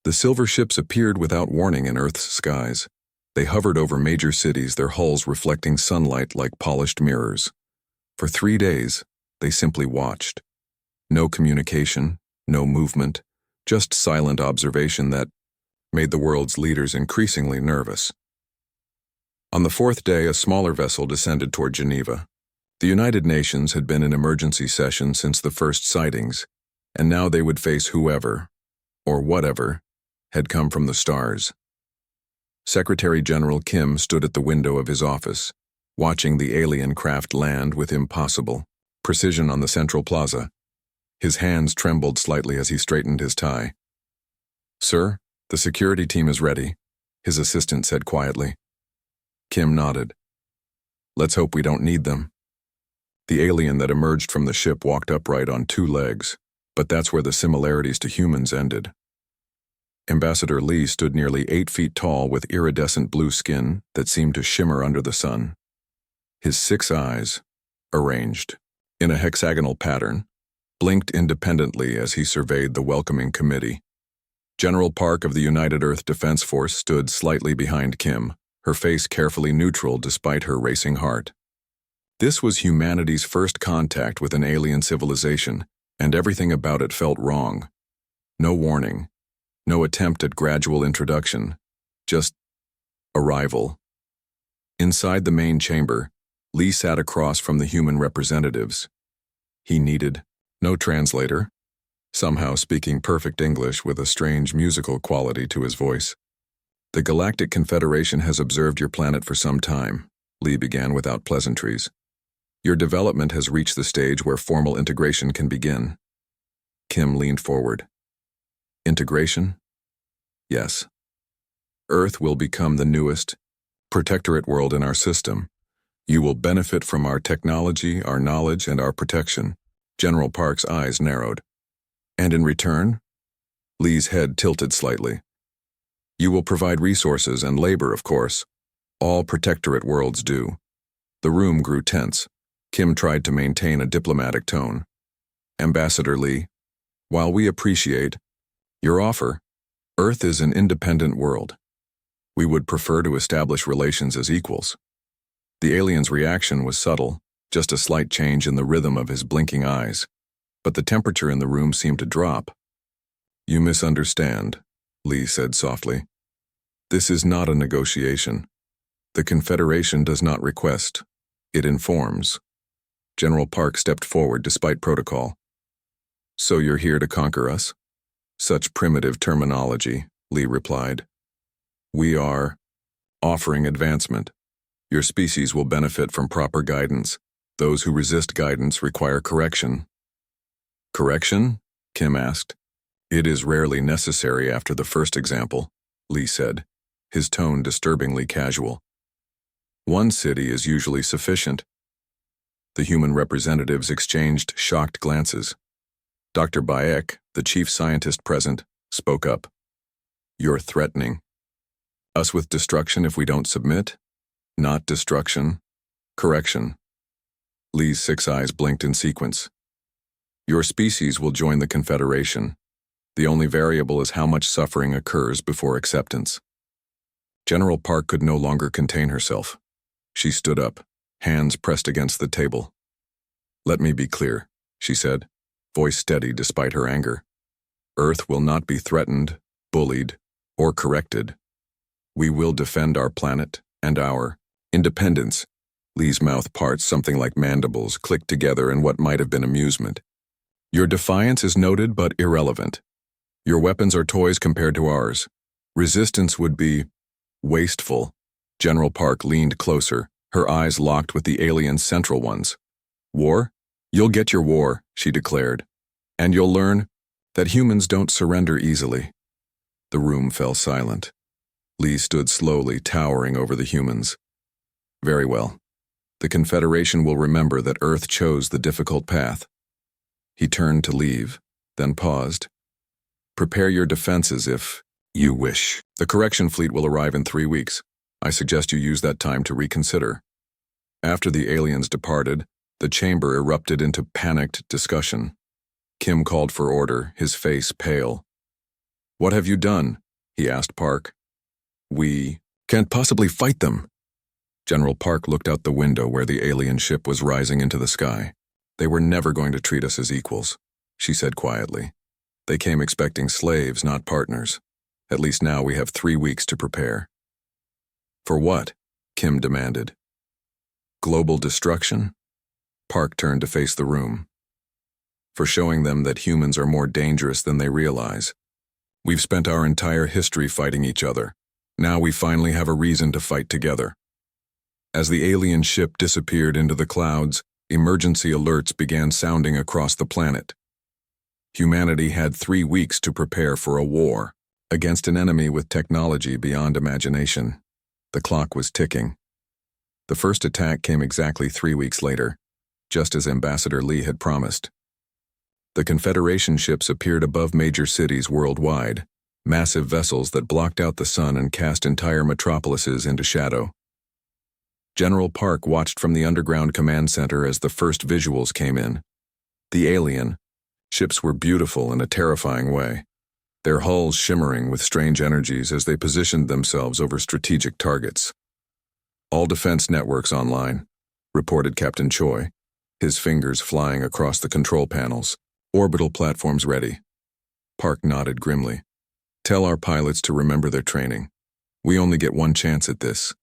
The silver ships appeared without warning in Earth's skies. They hovered over major cities, their hulls reflecting sunlight like polished mirrors. For 3 days, they simply watched. No communication, no movement, just silent observation that made the world's leaders increasingly nervous. On the 4th day, a smaller vessel descended toward Geneva. The United Nations had been in emergency session since the first sightings, and now they would face whoever, or whatever, had come from the stars. Secretary General Kim stood at the window of his office, watching the alien craft land with impossible precision on the central plaza. His hands trembled slightly as he straightened his tie. "Sir, the security team is ready," his assistant said quietly. Kim nodded. "Let's hope we don't need them." The alien that emerged from the ship walked upright on 2 legs, but that's where the similarities to humans ended. Ambassador Lee stood nearly 8 feet tall with iridescent blue skin that seemed to shimmer under the sun. His 6 eyes, arranged in a hexagonal pattern, blinked independently as he surveyed the welcoming committee. General Park of the United Earth Defense Force stood slightly behind Kim, her face carefully neutral despite her racing heart. This was humanity's first contact with an alien civilization, and everything about it felt wrong. No warning, no attempt at gradual introduction, just arrival. Inside the main chamber, Lee sat across from the human representatives. He needed no translator, somehow speaking perfect English with a strange musical quality to his voice. "The Galactic Confederation has observed your planet for some time," Lee began without pleasantries. "Your development has reached the stage where formal integration can begin." Kim leaned forward. "Integration? Yes. Earth will become the newest protectorate world in our system. You will benefit from our technology, our knowledge, and our protection." General Park's eyes narrowed. "And in return?" Lee's head tilted slightly. "You will provide resources and labor, of course. All protectorate worlds do." The room grew tense. Kim tried to maintain a diplomatic tone. "Ambassador Lee, while we appreciate your offer, Earth is an independent world. We would prefer to establish relations as equals." The alien's reaction was subtle, just a slight change in the rhythm of his blinking eyes, but the temperature in the room seemed to drop. "You misunderstand," Lee said softly. "This is not a negotiation. The Confederation does not request, it informs." General Park stepped forward despite protocol. "So you're here to conquer us?" "Such primitive terminology," Lee replied. "We are offering advancement. Your species will benefit from proper guidance. Those who resist guidance require correction." "Correction?" Kim asked. "It is rarely necessary after the first example," Lee said, his tone disturbingly casual. "One city is usually sufficient." The human representatives exchanged shocked glances. Dr. Bayek, the chief scientist present, spoke up. "You're threatening us with destruction if we don't submit? Not destruction. Correction." Lee's 6 eyes blinked in sequence. "Your species will join the Confederation. The only variable is how much suffering occurs before acceptance." General Park could no longer contain herself. She stood up, hands pressed against the table. "Let me be clear," she said, voice steady despite her anger. "Earth will not be threatened, bullied, or corrected. We will defend our planet and our independence." Lee's mouth parts, something like mandibles clicked together in what might have been amusement. "Your defiance is noted but irrelevant. Your weapons are toys compared to ours. Resistance would be wasteful." General Park leaned closer, her eyes locked with the alien's central ones. "War? You'll get your war," she declared. "And you'll learn that humans don't surrender easily." The room fell silent. Lee stood slowly, towering over the humans. "Very well. The Confederation will remember that Earth chose the difficult path." He turned to leave, then paused. "Prepare your defenses if you wish. The correction fleet will arrive in 3 weeks. I suggest you use that time to reconsider." After the aliens departed, the chamber erupted into panicked discussion. Kim called for order, his face pale. "What have you done?" he asked Park. "We can't possibly fight them." General Park looked out the window where the alien ship was rising into the sky. "They were never going to treat us as equals," she said quietly. "They came expecting slaves, not partners. At least now we have 3 weeks to prepare." "For what?" Kim demanded. "Global destruction?" Park turned to face the room. "For showing them that humans are more dangerous than they realize. We've spent our entire history fighting each other. Now we finally have a reason to fight together." As the alien ship disappeared into the clouds, emergency alerts began sounding across the planet. Humanity had 3 weeks to prepare for a war against an enemy with technology beyond imagination. The clock was ticking. The first attack came exactly 3 weeks later, just as Ambassador Lee had promised. The Confederation ships appeared above major cities worldwide, massive vessels that blocked out the sun and cast entire metropolises into shadow. General Park watched from the underground command center as the first visuals came in. The alien ships were beautiful in a terrifying way, their hulls shimmering with strange energies as they positioned themselves over strategic targets. "All defense networks online," reported Captain Choi, his fingers flying across the control panels. "Orbital platforms ready." Park nodded grimly. "Tell our pilots to remember their training. We only get one chance at this."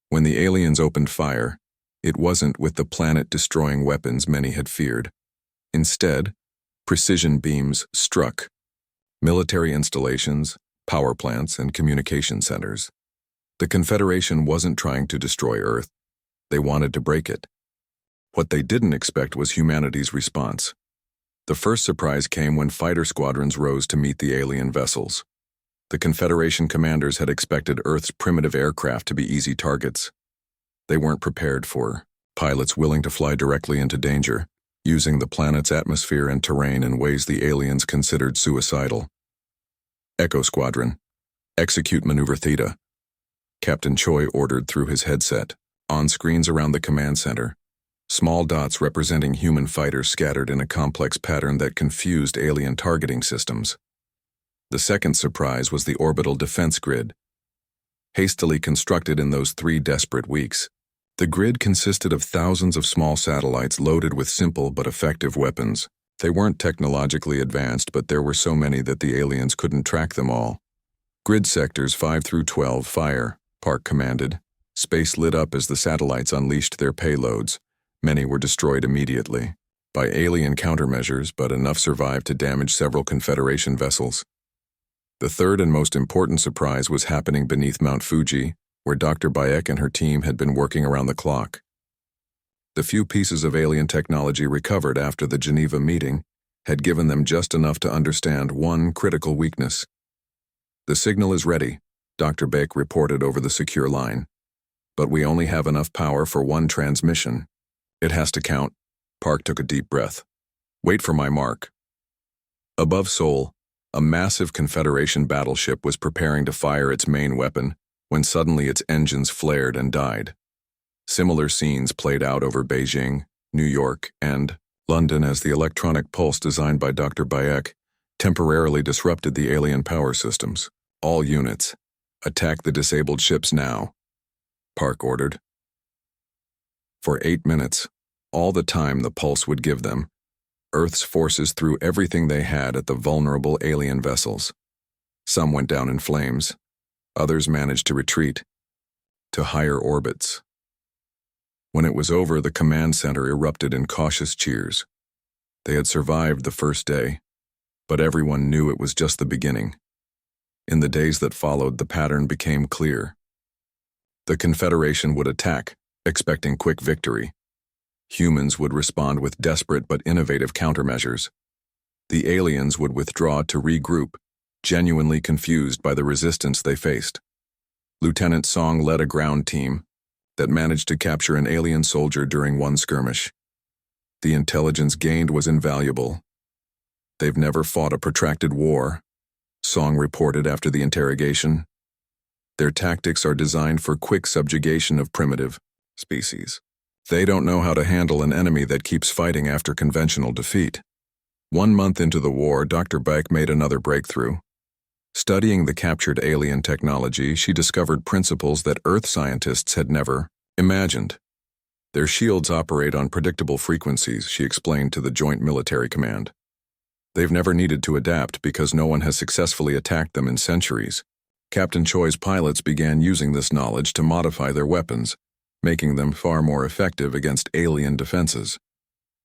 When the aliens opened fire, it wasn't with the planet-destroying weapons many had feared. Instead, precision beams struck military installations, power plants, and communication centers. The Confederation wasn't trying to destroy Earth. They wanted to break it. What they didn't expect was humanity's response. The first surprise came when fighter squadrons rose to meet the alien vessels. The Confederation commanders had expected Earth's primitive aircraft to be easy targets. They weren't prepared for pilots willing to fly directly into danger, using the planet's atmosphere and terrain in ways the aliens considered suicidal. "Echo Squadron, execute Maneuver Theta," Captain Choi ordered through his headset. On screens around the command center, small dots representing human fighters scattered in a complex pattern that confused alien targeting systems. The second surprise was the orbital defense grid. Hastily constructed in those 3 desperate weeks, the grid consisted of thousands of small satellites loaded with simple but effective weapons. They weren't technologically advanced, but there were so many that the aliens couldn't track them all. "Grid sectors 5 through 12, fire," Park commanded. Space lit up as the satellites unleashed their payloads. Many were destroyed immediately by alien countermeasures, but enough survived to damage several Confederation vessels. The third and most important surprise was happening beneath Mount Fuji, where Dr. Bayek and her team had been working around the clock. The few pieces of alien technology recovered after the Geneva meeting had given them just enough to understand one critical weakness. "The signal is ready," Dr. Bayek reported over the secure line. "But we only have enough power for one transmission. It has to count." Park took a deep breath. "Wait for my mark." Above Seoul, a massive Confederation battleship was preparing to fire its main weapon when suddenly its engines flared and died. Similar scenes played out over Beijing, New York, and London as the electronic pulse designed by Dr. Bayek temporarily disrupted the alien power systems. "All units, attack the disabled ships now," Park ordered. For 8 minutes, all the time the pulse would give them, Earth's forces threw everything they had at the vulnerable alien vessels. Some went down in flames. Others managed to retreat to higher orbits. When it was over, the command center erupted in cautious cheers. They had survived the first day, but everyone knew it was just the beginning. In the days that followed, the pattern became clear. The Confederation would attack, expecting quick victory. Humans would respond with desperate but innovative countermeasures. The aliens would withdraw to regroup, genuinely confused by the resistance they faced. Lieutenant Song led a ground team that managed to capture an alien soldier during one skirmish. The intelligence gained was invaluable. "They've never fought a protracted war," Song reported after the interrogation. "Their tactics are designed for quick subjugation of primitive species. They don't know how to handle an enemy that keeps fighting after conventional defeat." 1 month into the war, Dr. Bayek made another breakthrough. Studying the captured alien technology, she discovered principles that Earth scientists had never imagined. Their shields operate on predictable frequencies, she explained to the Joint Military Command. They've never needed to adapt because no one has successfully attacked them in centuries. Captain Choi's pilots began using this knowledge to modify their weapons, making them far more effective against alien defenses.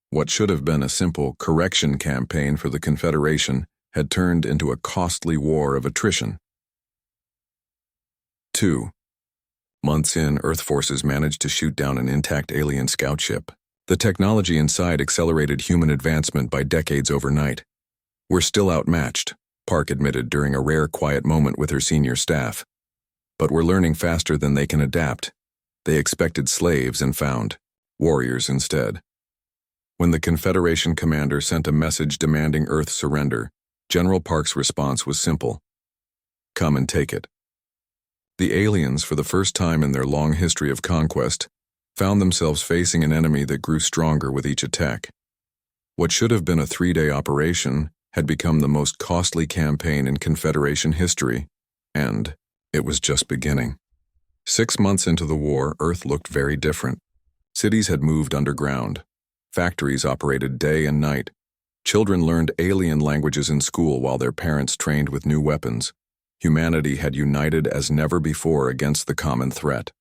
What should have been a simple correction campaign for the Confederation had turned into a costly war of attrition. 2. Months in, Earth forces managed to shoot down an intact alien scout ship. The technology inside accelerated human advancement by decades overnight. We're still outmatched, Park admitted during a rare quiet moment with her senior staff. But we're learning faster than they can adapt. They expected slaves and found warriors instead. When the Confederation commander sent a message demanding Earth's surrender, General Park's response was simple: come and take it. The aliens, for the first time in their long history of conquest, found themselves facing an enemy that grew stronger with each attack. What should have been a 3-day operation had become the most costly campaign in Confederation history, and it was just beginning. 6 months into the war, Earth looked very different. Cities had moved underground. Factories operated day and night. Children learned alien languages in school while their parents trained with new weapons. Humanity had united as never before against the common threat.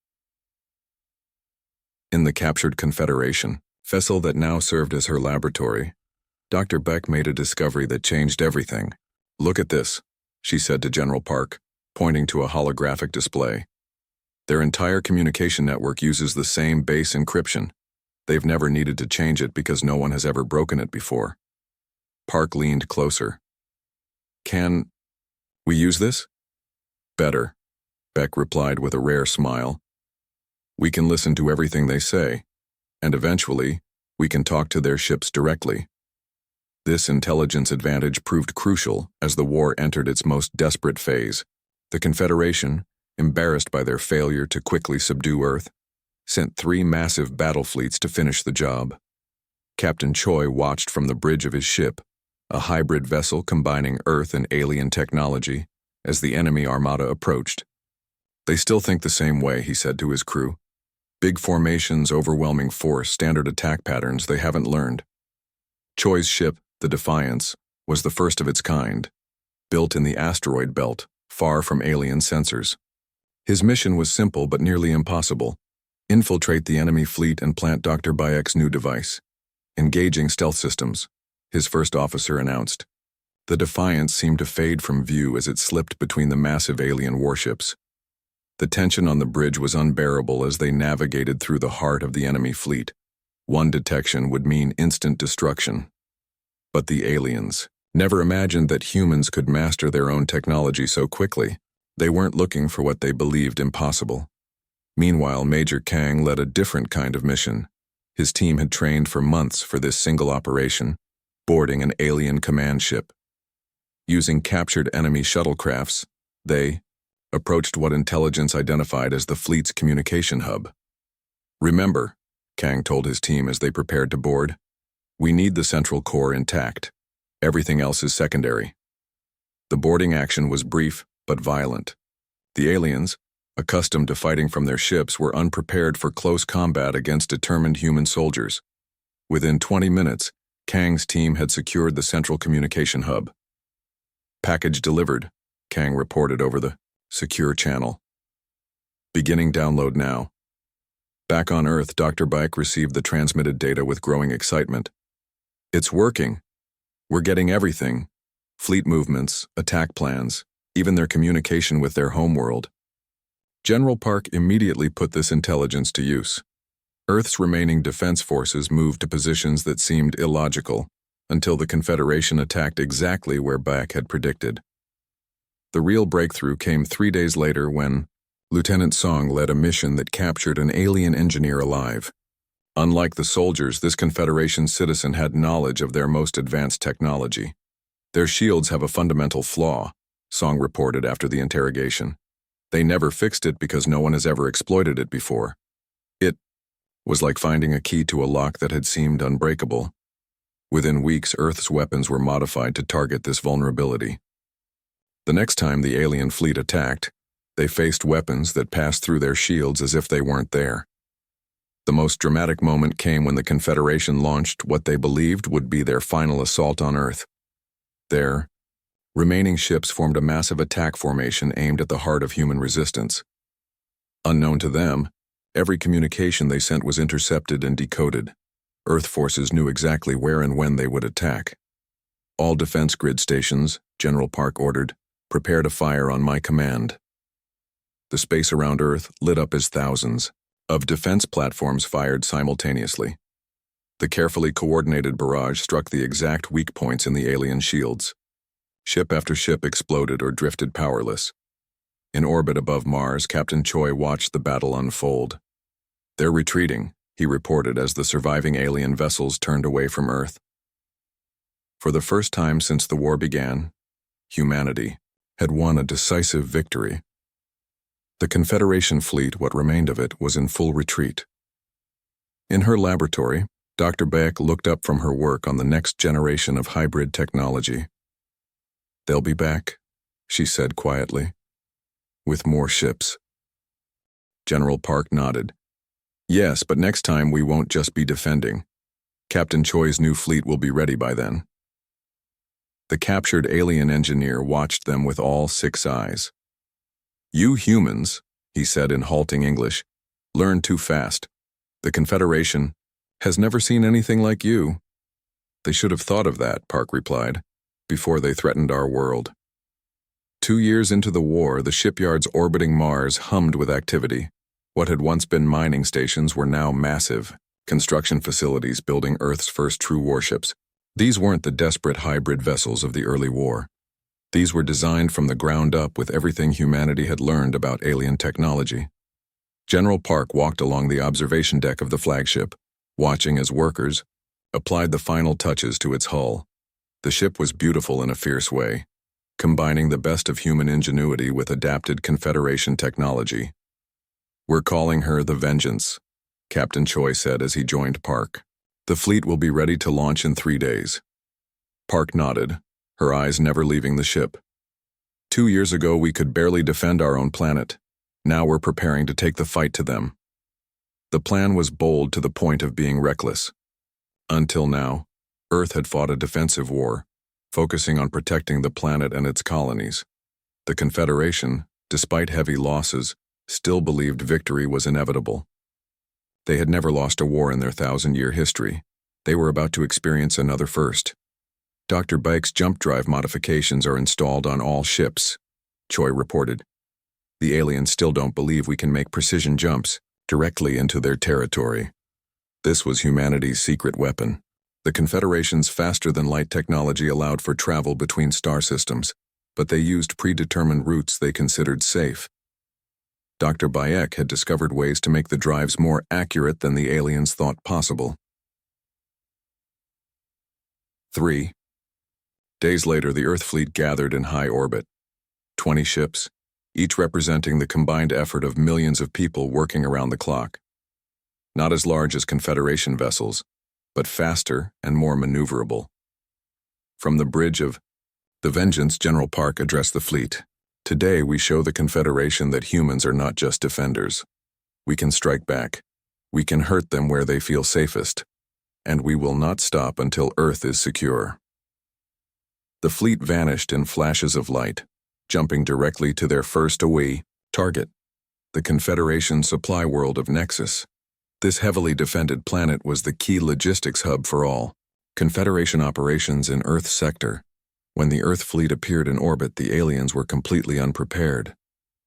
In the captured Confederation vessel that now served as her laboratory, Dr. Beck made a discovery that changed everything. Look at this, she said to General Park, pointing to a holographic display. Their entire communication network uses the same base encryption. They've never needed to change it because no one has ever broken it before. Park leaned closer. Can we use this? Better, Beck replied with a rare smile. We can listen to everything they say, and eventually, we can talk to their ships directly. This intelligence advantage proved crucial as the war entered its most desperate phase. The Confederation, embarrassed by their failure to quickly subdue Earth, sent 3 massive battle fleets to finish the job. Captain Choi watched from the bridge of his ship, a hybrid vessel combining Earth and alien technology, as the enemy armada approached. They still think the same way, he said to his crew. Big formations, overwhelming force, standard attack patterns they haven't learned. Choi's ship, the Defiance, was the first of its kind, built in the asteroid belt, far from alien sensors. His mission was simple but nearly impossible: infiltrate the enemy fleet and plant Dr. Bayek's new device. Engaging stealth systems, his first officer announced. The Defiance seemed to fade from view as it slipped between the massive alien warships. The tension on the bridge was unbearable as they navigated through the heart of the enemy fleet. One detection would mean instant destruction. But the aliens never imagined that humans could master their own technology so quickly. They weren't looking for what they believed impossible. Meanwhile, Major Kang led a different kind of mission. His team had trained for months for this single operation, boarding an alien command ship. Using captured enemy shuttlecrafts, they approached what intelligence identified as the fleet's communication hub. Remember, Kang told his team as they prepared to board, we need the central core intact. Everything else is secondary. The boarding action was brief but violent. The aliens, accustomed to fighting from their ships, were unprepared for close combat against determined human soldiers. Within 20 minutes, Kang's team had secured the central communication hub. Package delivered, Kang reported over the secure channel. Beginning download now. Back on Earth, Dr. Bayek received the transmitted data with growing excitement. It's working. We're getting everything. Fleet movements, attack plans, even their communication with their homeworld. General Park immediately put this intelligence to use. Earth's remaining defense forces moved to positions that seemed illogical, until the Confederation attacked exactly where Bayek had predicted. The real breakthrough came 3 days later when Lieutenant Song led a mission that captured an alien engineer alive. Unlike the soldiers, this Confederation citizen had knowledge of their most advanced technology. Their shields have a fundamental flaw, Song reported after the interrogation. They never fixed it because no one has ever exploited it before. It was like finding a key to a lock that had seemed unbreakable. Within weeks, Earth's weapons were modified to target this vulnerability. The next time the alien fleet attacked, they faced weapons that passed through their shields as if they weren't there. The most dramatic moment came when the Confederation launched what they believed would be their final assault on Earth. Their remaining ships formed a massive attack formation aimed at the heart of human resistance. Unknown to them, every communication they sent was intercepted and decoded. Earth forces knew exactly where and when they would attack. All defense grid stations, General Park ordered, prepare to fire on my command. The space around Earth lit up as thousands of defense platforms fired simultaneously. The carefully coordinated barrage struck the exact weak points in the alien shields. Ship after ship exploded or drifted powerless. In orbit above Mars, Captain Choi watched the battle unfold. "They're retreating," he reported as the surviving alien vessels turned away from Earth. For the first time since the war began, humanity had won a decisive victory. The Confederation fleet, what remained of it, was in full retreat. In her laboratory, Dr. Beck looked up from her work on the next generation of hybrid technology. "They'll be back," she said quietly, "with more ships." General Park nodded. "Yes, but next time we won't just be defending. Captain Choi's new fleet will be ready by then." The captured alien engineer watched them with all 6 eyes. "You humans," he said in halting English, "learn too fast. The Confederation has never seen anything like you." "They should have thought of that," Park replied, "before they threatened our world." 2 years into the war, the shipyards orbiting Mars hummed with activity. What had once been mining stations were now massive construction facilities building Earth's first true warships. These weren't the desperate hybrid vessels of the early war. These were designed from the ground up with everything humanity had learned about alien technology. General Park walked along the observation deck of the flagship, watching as workers applied the final touches to its hull. The ship was beautiful in a fierce way, combining the best of human ingenuity with adapted Confederation technology. "We're calling her the Vengeance," Captain Choi said as he joined Park. "The fleet will be ready to launch in 3 days." Park nodded, her eyes never leaving the ship. 2 years ago we could barely defend our own planet. Now we're preparing to take the fight to them." The plan was bold to the point of being reckless. Until now, Earth had fought a defensive war, focusing on protecting the planet and its colonies. The Confederation, despite heavy losses, still believed victory was inevitable. They had never lost a war in their 1,000-year history. They were about to experience another first. "Dr. Bike's jump drive modifications are installed on all ships," Choi reported. "The aliens still don't believe we can make precision jumps directly into their territory." This was humanity's secret weapon. The Confederation's faster-than-light technology allowed for travel between star systems, but they used predetermined routes they considered safe. Dr. Bayek had discovered ways to make the drives more accurate than the aliens thought possible. 3 days later, the Earth fleet gathered in high orbit. 20 ships, each representing the combined effort of millions of people working around the clock. Not as large as Confederation vessels, but faster and more maneuverable. From the bridge of the Vengeance, General Park addressed the fleet. "Today we show the Confederation that humans are not just defenders. We can strike back. We can hurt them where they feel safest. And we will not stop until Earth is secure." The fleet vanished in flashes of light, jumping directly to their first away target, the Confederation supply world of Nexus. This heavily defended planet was the key logistics hub for all Confederation operations in Earth's sector. When the Earth fleet appeared in orbit, the aliens were completely unprepared.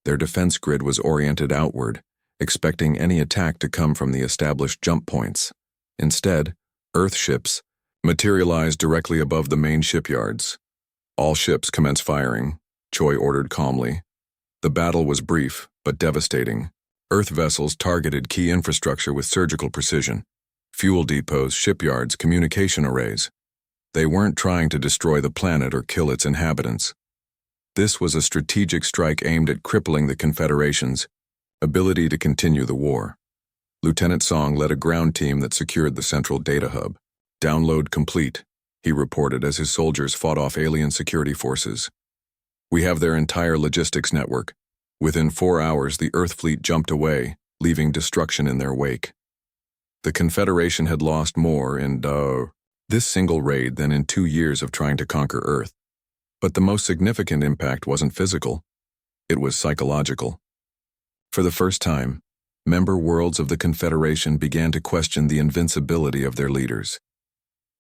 Their defense grid was oriented outward, expecting any attack to come from the established jump points. Instead, Earth ships materialized directly above the main shipyards. "All ships commence firing," Choi ordered calmly. The battle was brief, but devastating. Earth vessels targeted key infrastructure with surgical precision. Fuel depots, shipyards, communication arrays. They weren't trying to destroy the planet or kill its inhabitants. This was a strategic strike aimed at crippling the Confederation's ability to continue the war. Lieutenant Song led a ground team that secured the central data hub. "Download complete," he reported as his soldiers fought off alien security forces. We have their entire logistics network. Within 4 hours, the Earth fleet jumped away, leaving destruction in their wake. The Confederation had lost more in this single raid than in 2 years of trying to conquer Earth. But the most significant impact wasn't physical. It was psychological. For the first time, member worlds of the Confederation began to question the invincibility of their leaders.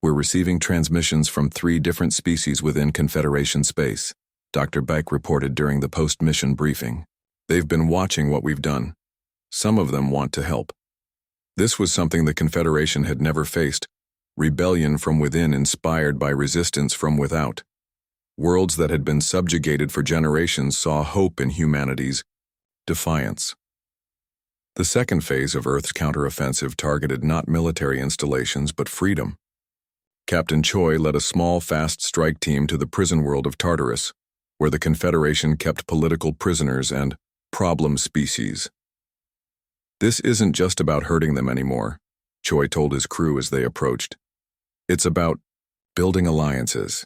We're receiving transmissions from 3 different species within Confederation space, Dr. Beck reported during the post-mission briefing. They've been watching what we've done. Some of them want to help. This was something the Confederation had never faced, rebellion from within inspired by resistance from without. Worlds that had been subjugated for generations saw hope in humanity's defiance. The second phase of Earth's counteroffensive targeted not military installations but freedom. Captain Choi led a small fast strike team to the prison world of Tartarus, where the Confederation kept political prisoners and problem species. This isn't just about hurting them anymore, Choi told his crew as they approached. It's about building alliances.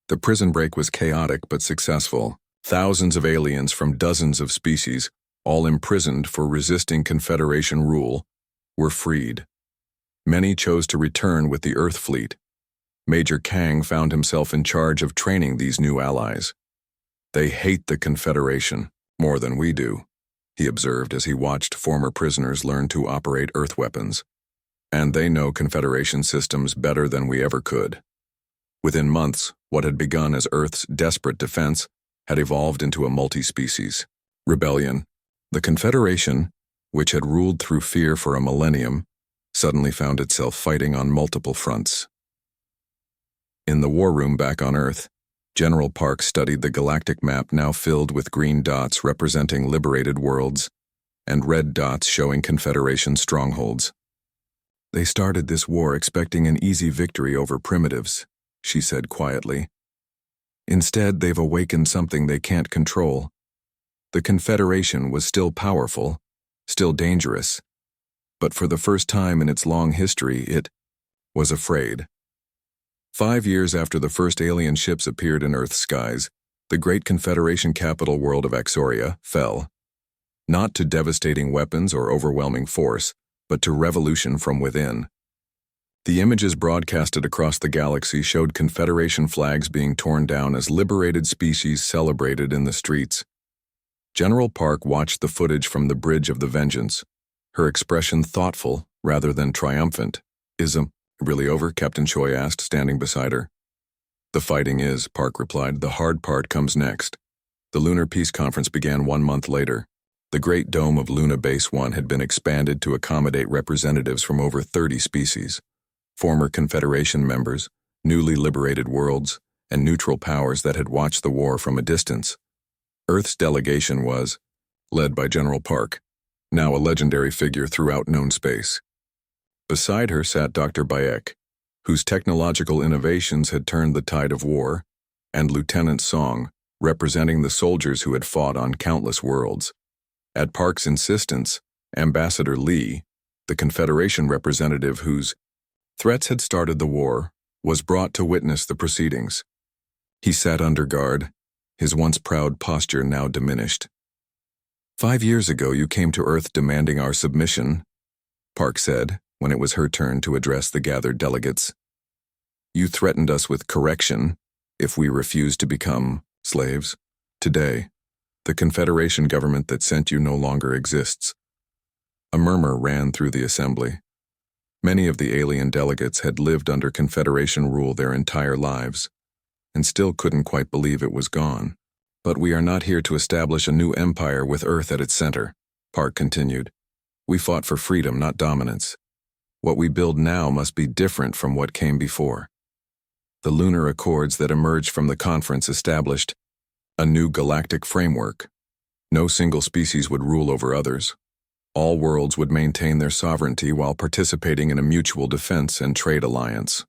The prison break was chaotic but successful. Thousands of aliens from dozens of species, all imprisoned for resisting Confederation rule, were freed. Many chose to return with the Earth fleet. Major Kang found himself in charge of training these new allies. They hate the Confederation more than we do, he observed as he watched former prisoners learn to operate Earth weapons. And they know Confederation systems better than we ever could. Within months, what had begun as Earth's desperate defense had evolved into a multi-species rebellion. The Confederation, which had ruled through fear for a millennium, suddenly found itself fighting on multiple fronts. In the war room back on Earth, General Park studied the galactic map now filled with green dots representing liberated worlds and red dots showing Confederation strongholds. They started this war expecting an easy victory over primitives, she said quietly. Instead, they've awakened something they can't control. The Confederation was still powerful, still dangerous, but for the first time in its long history, it was afraid. 5 years after the first alien ships appeared in Earth's skies, the great Confederation capital world of Axoria fell, not to devastating weapons or overwhelming force, but to revolution from within. The images broadcasted across the galaxy showed Confederation flags being torn down as liberated species celebrated in the streets. General Park watched the footage from the Bridge of the Vengeance, her expression thoughtful rather than triumphant. Is really over? Captain Choi asked, standing beside her. The fighting is, Park replied. The hard part comes next. The Lunar Peace Conference began 1 month later. The Great Dome of Luna Base 1 had been expanded to accommodate representatives from over 30 species, former Confederation members, newly liberated worlds, and neutral powers that had watched the war from a distance. Earth's delegation was led by General Park, now a legendary figure throughout known space. Beside her sat Dr. Bayek, whose technological innovations had turned the tide of war, and Lieutenant Song, representing the soldiers who had fought on countless worlds. At Park's insistence, Ambassador Lee, the Confederation representative whose threats had started the war, was brought to witness the proceedings. He sat under guard, his once proud posture now diminished. 5 years ago you came to Earth demanding our submission, Park said, when it was her turn to address the gathered delegates. You threatened us with correction if we refused to become slaves. Today, the Confederation government that sent you no longer exists. A murmur ran through the assembly. Many of the alien delegates had lived under Confederation rule their entire lives, and still couldn't quite believe it was gone. But we are not here to establish a new empire with Earth at its center, Park continued. We fought for freedom, not dominance. What we build now must be different from what came before. The lunar accords that emerged from the conference established a new galactic framework. No single species would rule over others. All worlds would maintain their sovereignty while participating in a mutual defense and trade alliance.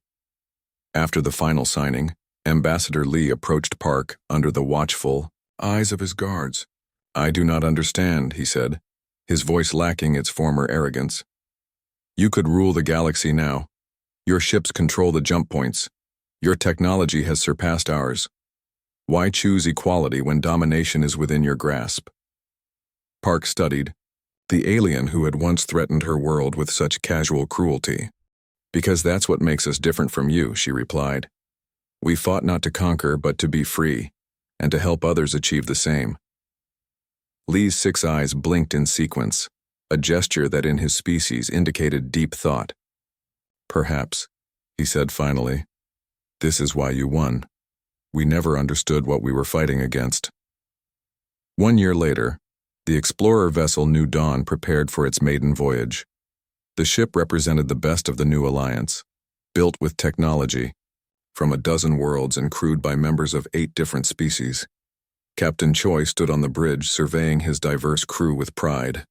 After the final signing, Ambassador Lee approached Park under the watchful eyes of his guards. I do not understand, he said, his voice lacking its former arrogance. You could rule the galaxy now. Your ships control the jump points. Your technology has surpassed ours. Why choose equality when domination is within your grasp? Park studied the alien who had once threatened her world with such casual cruelty. Because that's what makes us different from you, she replied. We fought not to conquer, but to be free, and to help others achieve the same. Lee's 6 eyes blinked in sequence, a gesture that in his species indicated deep thought. Perhaps, he said finally, this is why you won. We never understood what we were fighting against. 1 year later, the explorer vessel New Dawn prepared for its maiden voyage. The ship represented the best of the new alliance, built with technology, from a dozen worlds and crewed by members of 8 different species. Captain Choi stood on the bridge surveying his diverse crew with pride.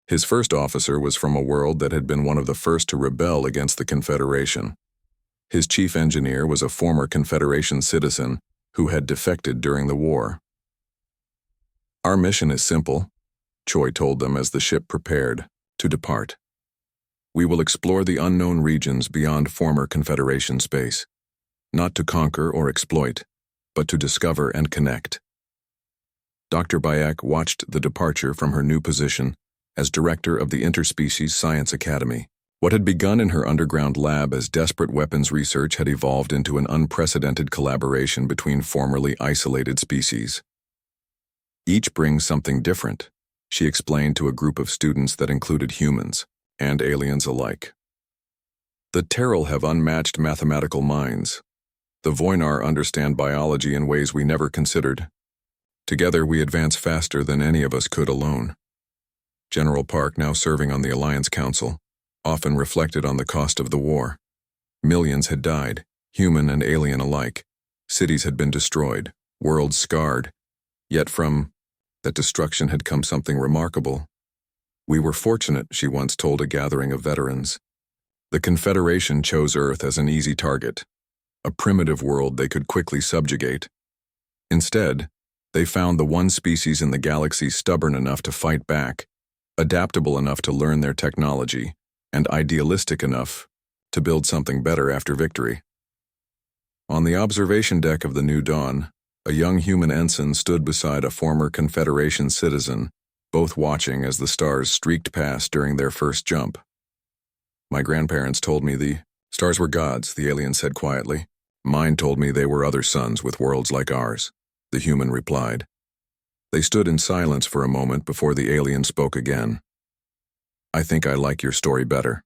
His first officer was from a world that had been one of the first to rebel against the Confederation. His chief engineer was a former Confederation citizen who had defected during the war. Our mission is simple, Choi told them as the ship prepared to depart. We will explore the unknown regions beyond former Confederation space, not to conquer or exploit, but to discover and connect. Dr. Bayek watched the departure from her new position as director of the Interspecies Science Academy. What had begun in her underground lab as desperate weapons research had evolved into an unprecedented collaboration between formerly isolated species. Each brings something different, she explained to a group of students that included humans and aliens alike. The Terrell have unmatched mathematical minds. The Voinar understand biology in ways we never considered. Together we advance faster than any of us could alone. General Park, now serving on the Alliance Council, often reflected on the cost of the war. Millions had died, human and alien alike. Cities had been destroyed, worlds scarred. Yet from that destruction had come something remarkable. We were fortunate, she once told a gathering of veterans. The Confederation chose Earth as an easy target, a primitive world they could quickly subjugate. Instead, they found the one species in the galaxy stubborn enough to fight back, adaptable enough to learn their technology, and idealistic enough to build something better after victory. On the observation deck of the New Dawn, a young human ensign stood beside a former Confederation citizen, both watching as the stars streaked past during their first jump. My grandparents told me the stars were gods, the alien said quietly. Mine told me they were other suns with worlds like ours, the human replied. They stood in silence for a moment before the alien spoke again. I think I like your story better.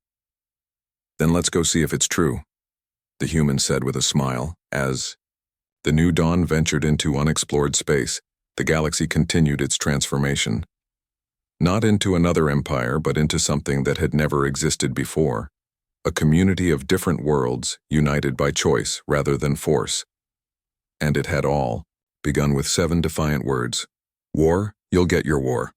Then let's go see if it's true, the human said with a smile, as the New Dawn ventured into unexplored space. The galaxy continued its transformation. Not into another empire, but into something that had never existed before. A community of different worlds, united by choice rather than force. And it had all begun with 7 defiant words. War, you'll get your war.